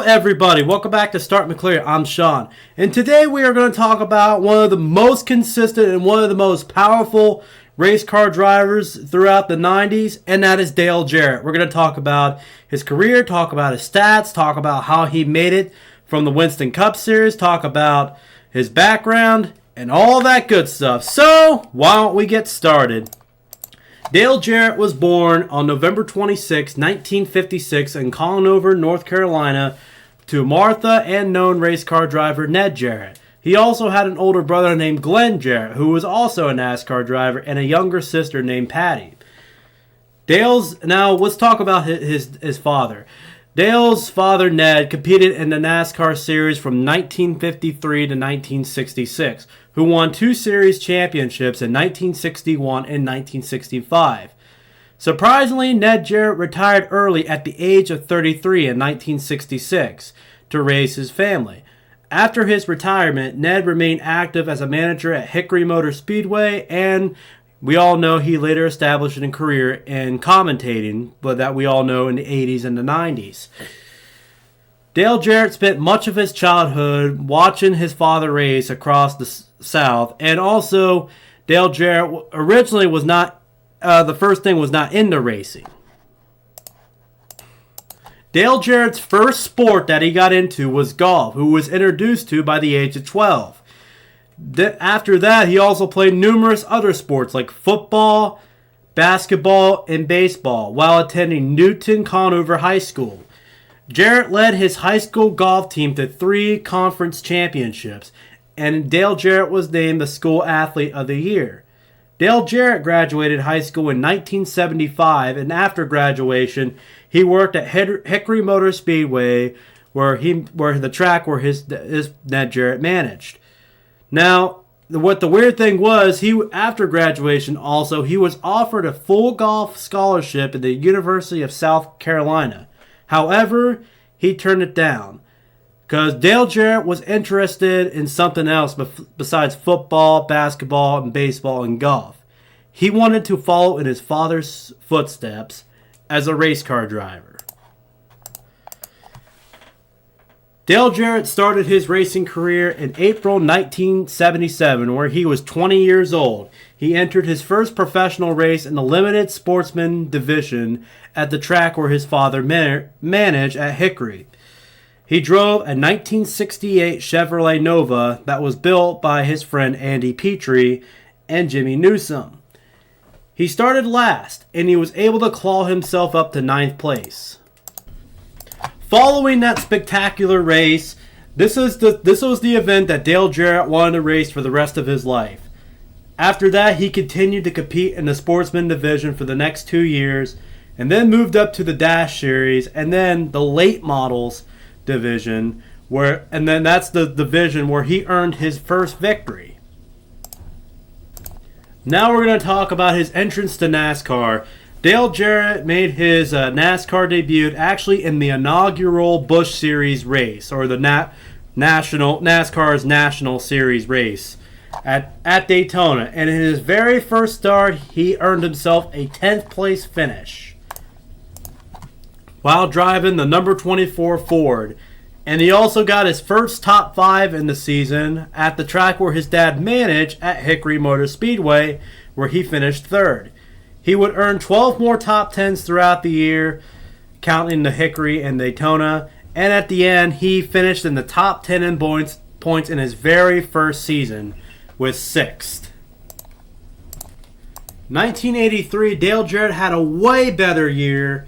everybody, welcome back to Start McClear. I'm Sean, and today we are going to talk about one of the most consistent and one of the most powerful race car drivers throughout the 90s, and that is Dale Jarrett. We're going to talk about his career, talk about his stats, talk about how he made it from the Busch and Cup series, talk about his background, and all that good stuff. So, why don't we get started? Dale Jarrett was born on November 26, 1956 in Conover, North Carolina, to Martha and known race car driver Ned Jarrett. He also had an older brother named Glenn Jarrett, who was also a NASCAR driver, and a younger sister named Patty. Now let's talk about his father. Dale's father, Ned, competed in the NASCAR series from 1953 to 1966, who won two series championships in 1961 and 1965. Surprisingly, Ned Jarrett retired early at the age of 33 in 1966 to raise his family. After his retirement, Ned remained active as a manager at Hickory Motor Speedway, and we all know he later established a career in commentating, but that we all know in the 80s and the 90s. Dale Jarrett spent much of his childhood watching his father race across the South, and also Dale Jarrett originally was not, the first thing was not into racing. Dale Jarrett's first sport that he got into was golf, who was introduced to by the age of 12. After that, he also played numerous other sports like football, basketball, and baseball while attending Newton Conover High School. Jarrett led his high school golf team to 3 conference championships, and Dale Jarrett was named the School Athlete of the Year. Dale Jarrett graduated high school in 1975, and after graduation, he worked at Hickory Motor Speedway, where Ned Jarrett managed. Now, what the weird thing was, after graduation also, he was offered a full golf scholarship at the University of South Carolina. However, he turned it down because Dale Jarrett was interested in something else besides football, basketball, and baseball and golf. He wanted to follow in his father's footsteps as a race car driver. Dale Jarrett started his racing career in April 1977, where he was 20 years old. He entered his first professional race in the limited sportsman division at the track where his father managed at Hickory. He drove a 1968 Chevrolet Nova that was built by his friend Andy Petrie and Jimmy Newsom. He started last, and he was able to claw himself up to 9th place. Following that spectacular race, this was the event that Dale Jarrett wanted to race for the rest of his life. After that, he continued to compete in the Sportsman division for the next 2 years, and then moved up to the Dash Series, and then the Late Models division, and then that's the division where he earned his first victory. Now we're going to talk about his entrance to NASCAR. Dale Jarrett made his NASCAR debut actually in the inaugural Busch Series race, or the NASCAR's National Series race at Daytona. And in his very first start, he earned himself a 10th place finish while driving the number 24 Ford. And he also got his first top 5 in the season at the track where his dad managed at Hickory Motor Speedway, where he finished 3rd. He would earn 12 more top 10s throughout the year, counting the Hickory and Daytona, and at the end, he finished in the top 10 in points in his very first season, with 6th. 1983, Dale Jarrett had a way better year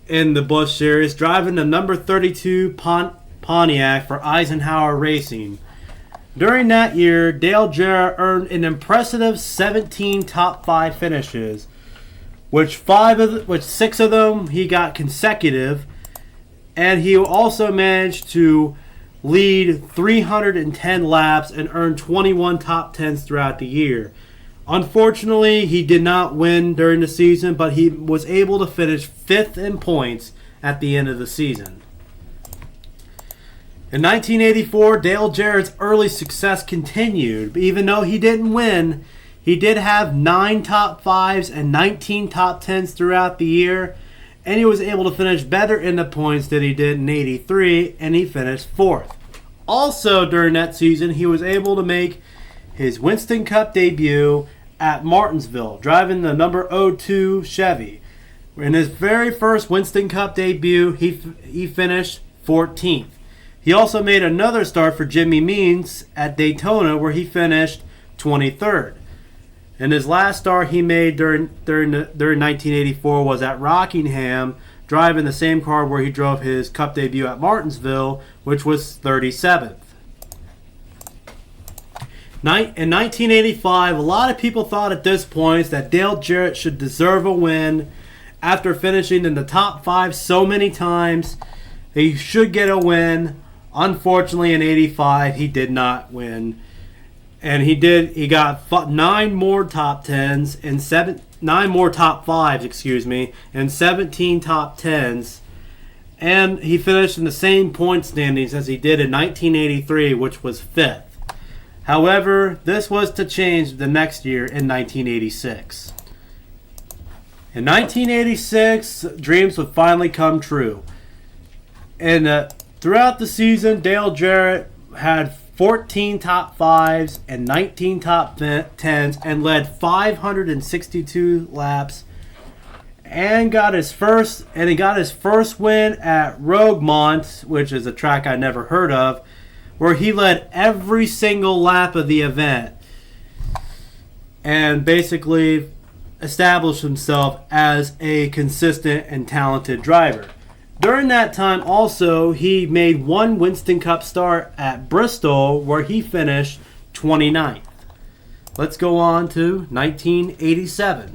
in the Busch Series, driving the number 32 Pontiac for Eisenhower Racing. During that year, Dale Jarrett earned an impressive 17 top 5 finishes, which 6 of them he got consecutive, and he also managed to lead 310 laps and earn 21 top 10s throughout the year. Unfortunately, he did not win during the season, but he was able to finish 5th in points at the end of the season. In 1984, Dale Jarrett's early success continued. Even though he didn't win, he did have 9 top 5s and 19 top 10s throughout the year, and he was able to finish better in the points than he did in 83, and he finished 4th. Also during that season, he was able to make his Winston Cup debut at Martinsville, driving the number 02 Chevy. In his very first Winston Cup debut, he finished 14th. He also made another start for Jimmy Means at Daytona, where he finished 23rd. And his last start he made during 1984 was at Rockingham, driving the same car where he drove his Cup debut at Martinsville, which was 37th. In 1985, a lot of people thought at this point that Dale Jarrett should deserve a win after finishing in the top 5 so many times. He should get a win. Unfortunately, in 85, he did not win. And he got 9 more top 10s and 9 more top 5s, and 17 top 10s. And he finished in the same point standings as he did in 1983, which was 5th. However, this was to change the next year in 1986. In 1986, dreams would finally come true. And throughout the season, Dale Jarrett had 14 top 5s and 19 top 10s and led 562 laps and got his first win at Rogemont, which is a track I never heard of, where he led every single lap of the event and basically established himself as a consistent and talented driver. During that time also, he made one Winston Cup start at Bristol, where he finished 29th. Let's go on to 1987.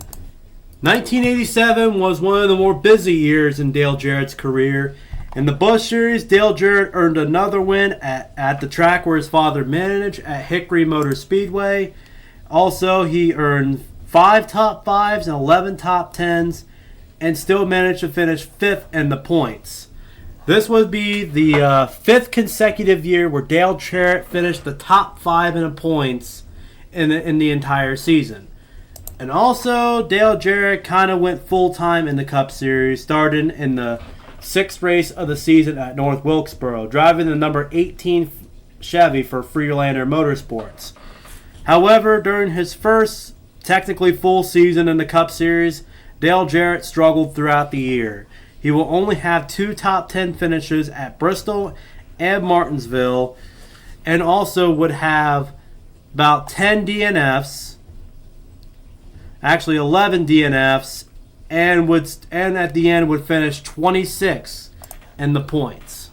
1987 was one of the more busy years in Dale Jarrett's career. In the Busch Series, Dale Jarrett earned another win at the track where his father managed at Hickory Motor Speedway. Also, he earned 5 top 5s and 11 top 10s and still managed to finish 5th in the points. This would be the 5th consecutive year where Dale Jarrett finished the top 5 in the points in the entire season. And also, Dale Jarrett kind of went full-time in the Cup Series, starting in the 6th race of the season at North Wilkesboro, driving the number 18 Chevy for Freelander Motorsports. However, during his first technically full season in the Cup Series, Dale Jarrett struggled throughout the year. He will only have 2 top 10 finishes at Bristol and Martinsville, and also would have about 10 DNFs, actually 11 DNFs, and at the end would finish 26th in the points.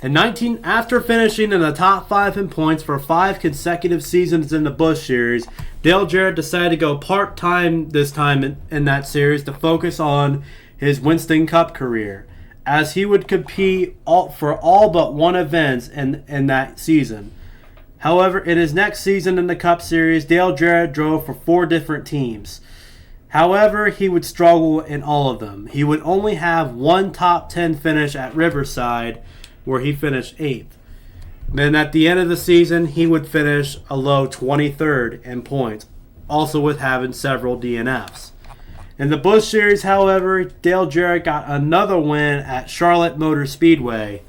After finishing in the top 5 in points for 5 consecutive seasons in the Busch Series, Dale Jarrett decided to go part-time this time in that series to focus on his Winston Cup career, as he would compete for all but one event in that season. However, in his next season in the Cup Series, Dale Jarrett drove for 4 different teams. However, he would struggle in all of them. He would only have 1 top 10 finish at Riverside, where he finished 8th. Then at the end of the season, he would finish a low 23rd in points, also with having several DNFs. In the Busch Series, however, Dale Jarrett got another win at Charlotte Motor Speedway,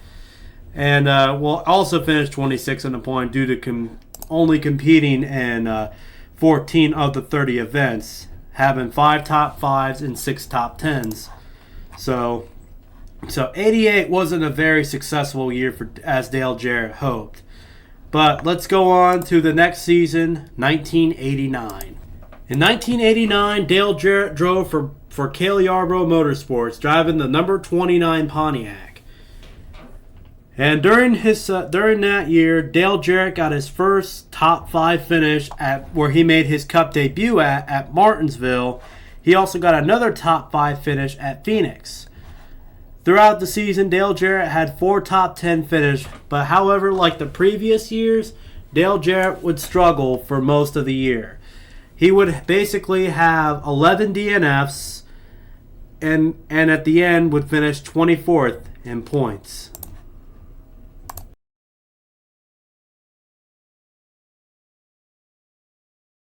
and will also finish 26th in the point due to only competing in 14 of the 30 events, having 5 top 5s and 6 top 10s. So 88 wasn't a very successful year as Dale Jarrett hoped. But let's go on to the next season, 1989. In 1989, Dale Jarrett drove for Cale Yarborough Motorsports, driving the number 29 Pontiac. And during that year, Dale Jarrett got his first top 5 finish at where he made his Cup debut at Martinsville. He also got another top 5 finish at Phoenix. Throughout the season, Dale Jarrett had 4 top 10 finishes, but however, like the previous years, Dale Jarrett would struggle for most of the year. He would basically have 11 DNFs and at the end would finish 24th in points.